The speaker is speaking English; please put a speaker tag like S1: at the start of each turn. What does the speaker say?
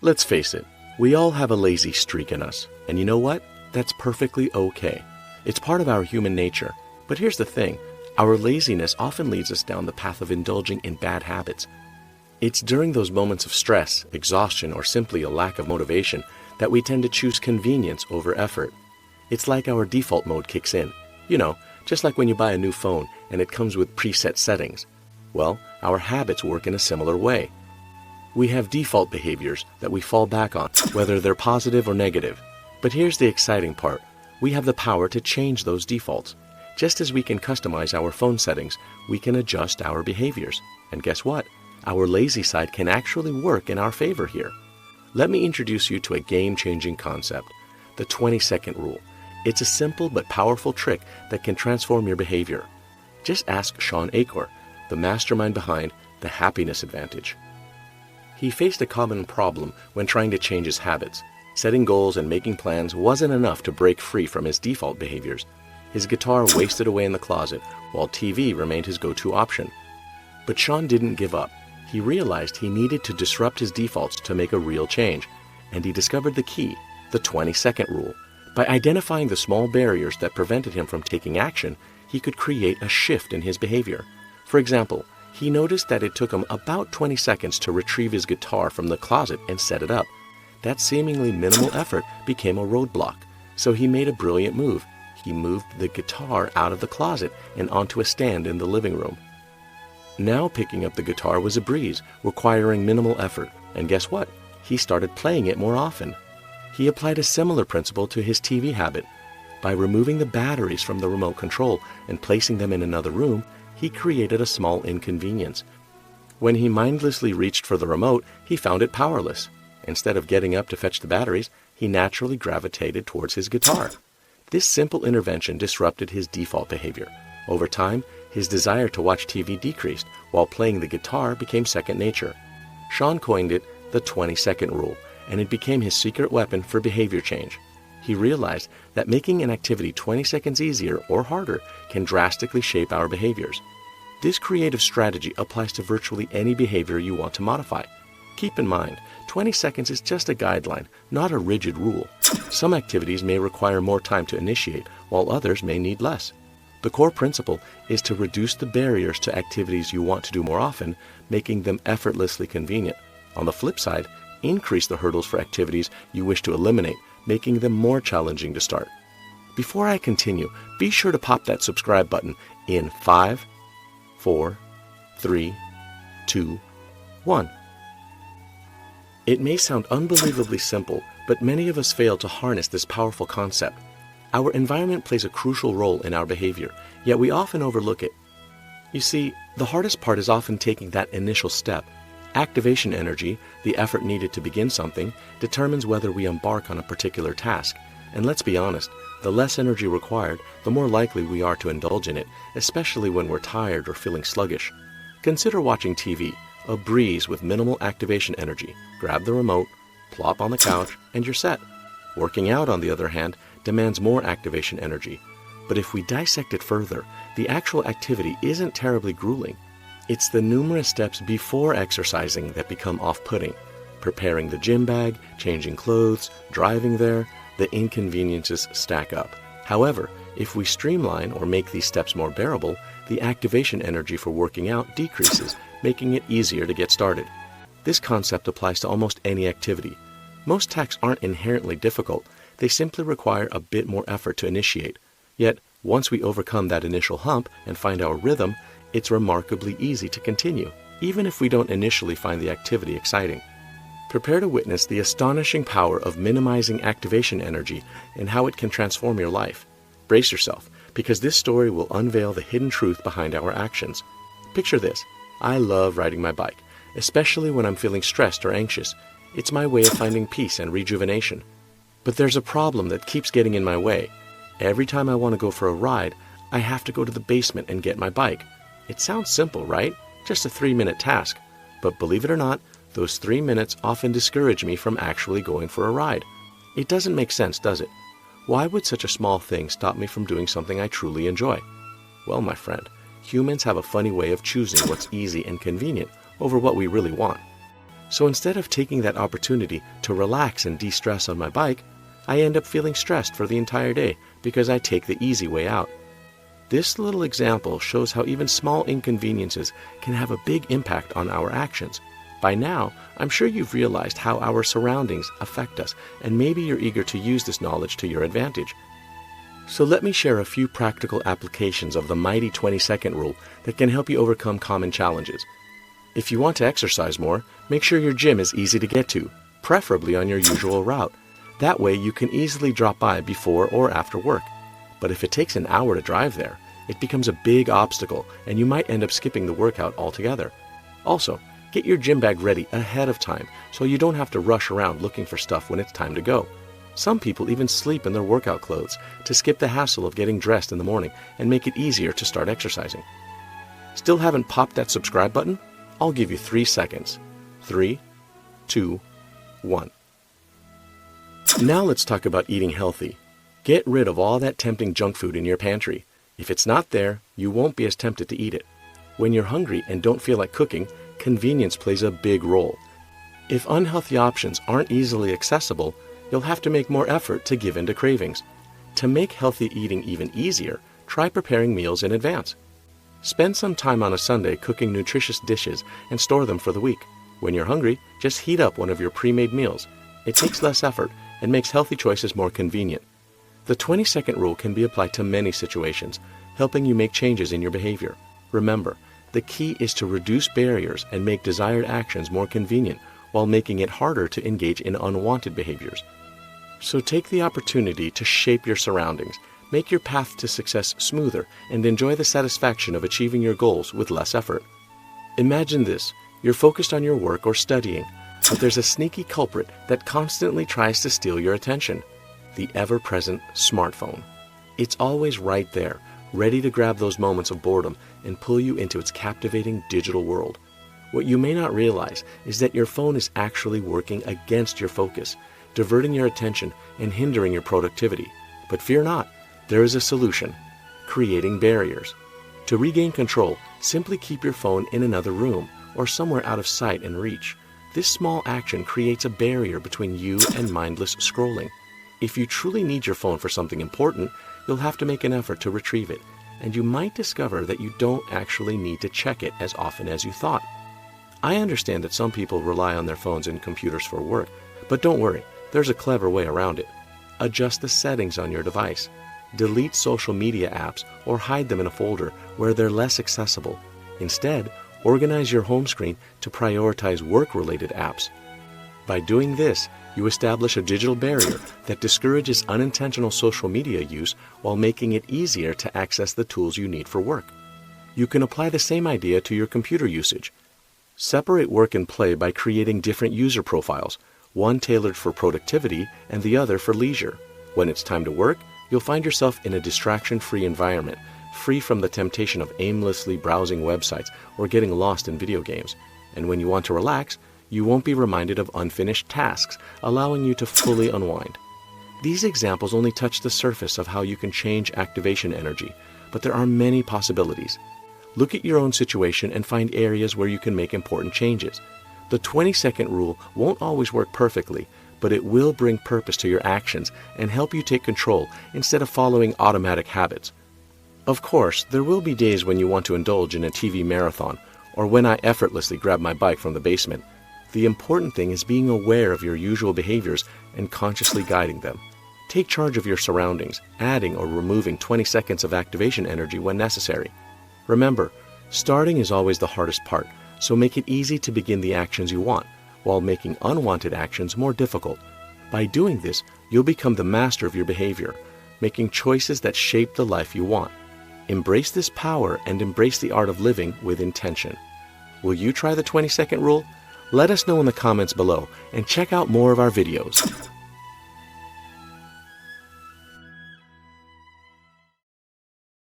S1: Let's face it, we all have a lazy streak in us, and you know what? That's perfectly okay. It's part of our human nature. But here's the thing, our laziness often leads us down the path of indulging in bad habits. It's during those moments of stress, exhaustion, or simply a lack of motivation that we tend to choose convenience over effort. It's like our default mode kicks in. You know, just like when you buy a new phone and it comes with preset settings. Well, our habits work in a similar way. We have default behaviors that we fall back on, whether they're positive or negative. But here's the exciting part. We have the power to change those defaults. Just as we can customize our phone settings, we can adjust our behaviors. And guess what? Our lazy side can actually work in our favor here. Let me introduce you to a game-changing concept, the 20-second rule. It's a simple but powerful trick that can transform your behavior. Just ask Shawn Achor, the mastermind behind the Happiness Advantage. He faced a common problem when trying to change his habits. Setting goals and making plans wasn't enough to break free from his default behaviors. His guitar wasted away in the closet, while TV remained his go-to option. But Shawn didn't give up. He realized he needed to disrupt his defaults to make a real change, and he discovered the key, the 20-second rule. By identifying the small barriers that prevented him from taking action, he could create a shift in his behavior. For example, he noticed that it took him about 20 seconds to retrieve his guitar from the closet and set it up. That seemingly minimal effort became a roadblock, so he made a brilliant move. He moved the guitar out of the closet and onto a stand in the living room. Now picking up the guitar was a breeze, requiring minimal effort, and guess what? He started playing it more often. He applied a similar principle to his TV habit. By removing the batteries from the remote control and placing them in another room, he created a small inconvenience. When he mindlessly reached for the remote, he found it powerless. Instead of getting up to fetch the batteries, he naturally gravitated towards his guitar. This simple intervention disrupted his default behavior. Over time, his desire to watch TV decreased, while playing the guitar became second nature. Shawn coined it the 20-second rule, and it became his secret weapon for behavior change. He realized that making an activity 20 seconds easier or harder can drastically shape our behaviors. This creative strategy applies to virtually any behavior you want to modify. Keep in mind, 20 seconds is just a guideline, not a rigid rule. Some activities may require more time to initiate, while others may need less. The core principle is to reduce the barriers to activities you want to do more often, making them effortlessly convenient. On the flip side, increase the hurdles for activities you wish to eliminate, making them more challenging to start. Before I continue, be sure to pop that subscribe button in 5, 4, 3, 2, 1. It may sound unbelievably simple, but many of us fail to harness this powerful concept. Our environment plays a crucial role in our behavior, yet we often overlook it. You see, the hardest part is often taking that initial step. Activation energy, the effort needed to begin something, determines whether we embark on a particular task. And let's be honest, the less energy required, the more likely we are to indulge in it, especially when we're tired or feeling sluggish. Consider watching TV, a breeze with minimal activation energy. Grab the remote, plop on the couch, and you're set. Working out, on the other hand, demands more activation energy. But if we dissect it further, the actual activity isn't terribly grueling. It's the numerous steps before exercising that become off-putting. Preparing the gym bag, changing clothes, driving there, the inconveniences stack up. However, if we streamline or make these steps more bearable, the activation energy for working out decreases, making it easier to get started. This concept applies to almost any activity. Most tasks aren't inherently difficult, they simply require a bit more effort to initiate. Yet, once we overcome that initial hump and find our rhythm, it's remarkably easy to continue, even if we don't initially find the activity exciting. Prepare to witness the astonishing power of minimizing activation energy and how it can transform your life. Brace yourself, because this story will unveil the hidden truth behind our actions. Picture this. I love riding my bike, especially when I'm feeling stressed or anxious. It's my way of finding peace and rejuvenation. But there's a problem that keeps getting in my way. Every time I want to go for a ride, I have to go to the basement and get my bike. It sounds simple, right? Just a 3-minute task. But believe it or not, those 3 minutes often discourage me from actually going for a ride. It doesn't make sense, does it? Why would such a small thing stop me from doing something I truly enjoy? Well, my friend, humans have a funny way of choosing what's easy and convenient over what we really want. So instead of taking that opportunity to relax and de-stress on my bike, I end up feeling stressed for the entire day because I take the easy way out. This little example shows how even small inconveniences can have a big impact on our actions. By now, I'm sure you've realized how our surroundings affect us, and maybe you're eager to use this knowledge to your advantage. So let me share a few practical applications of the mighty 20-second rule that can help you overcome common challenges. If you want to exercise more, make sure your gym is easy to get to, preferably on your usual route. That way you can easily drop by before or after work. But if it takes an hour to drive there, it becomes a big obstacle and you might end up skipping the workout altogether. Also, get your gym bag ready ahead of time so you don't have to rush around looking for stuff when it's time to go. Some people even sleep in their workout clothes to skip the hassle of getting dressed in the morning and make it easier to start exercising. Still haven't popped that subscribe button? I'll give you 3 seconds. 3, 2, 1. Now let's talk about eating healthy. Get rid of all that tempting junk food in your pantry. If it's not there, you won't be as tempted to eat it. When you're hungry and don't feel like cooking, convenience plays a big role. If unhealthy options aren't easily accessible, you'll have to make more effort to give in to cravings. To make healthy eating even easier, try preparing meals in advance. Spend some time on a Sunday cooking nutritious dishes and store them for the week. When you're hungry, just heat up one of your pre-made meals. It takes less effort and makes healthy choices more convenient. The 20-second rule can be applied to many situations, helping you make changes in your behavior. Remember, the key is to reduce barriers and make desired actions more convenient while making it harder to engage in unwanted behaviors. So take the opportunity to shape your surroundings, make your path to success smoother, and enjoy the satisfaction of achieving your goals with less effort. Imagine this: you're focused on your work or studying, but there's a sneaky culprit that constantly tries to steal your attention. The ever-present smartphone. It's always right there, ready to grab those moments of boredom and pull you into its captivating digital world. What you may not realize is that your phone is actually working against your focus, diverting your attention and hindering your productivity. But fear not, there is a solution: creating barriers. To regain control, simply keep your phone in another room or somewhere out of sight and reach. This small action creates a barrier between you and mindless scrolling. If you truly need your phone for something important, you'll have to make an effort to retrieve it, and you might discover that you don't actually need to check it as often as you thought. I understand that some people rely on their phones and computers for work, but don't worry, there's a clever way around it. Adjust the settings on your device. Delete social media apps or hide them in a folder where they're less accessible. Instead, organize your home screen to prioritize work-related apps. By doing this, you establish a digital barrier that discourages unintentional social media use while making it easier to access the tools you need for work. You can apply the same idea to your computer usage. Separate work and play by creating different user profiles, one tailored for productivity and the other for leisure. When it's time to work, you'll find yourself in a distraction-free environment, free from the temptation of aimlessly browsing websites or getting lost in video games. And when you want to relax, you won't be reminded of unfinished tasks, allowing you to fully unwind. These examples only touch the surface of how you can change activation energy, but there are many possibilities. Look at your own situation and find areas where you can make important changes. The 20-second rule won't always work perfectly, but it will bring purpose to your actions and help you take control instead of following automatic habits. Of course, there will be days when you want to indulge in a TV marathon, or when I effortlessly grab my bike from the basement. The important thing is being aware of your usual behaviors and consciously guiding them. Take charge of your surroundings, adding or removing 20 seconds of activation energy when necessary. Remember, starting is always the hardest part, so make it easy to begin the actions you want, while making unwanted actions more difficult. By doing this, you'll become the master of your behavior, making choices that shape the life you want. Embrace this power and embrace the art of living with intention. Will you try the 20-second rule? Let us know in the comments below and check out more of our videos.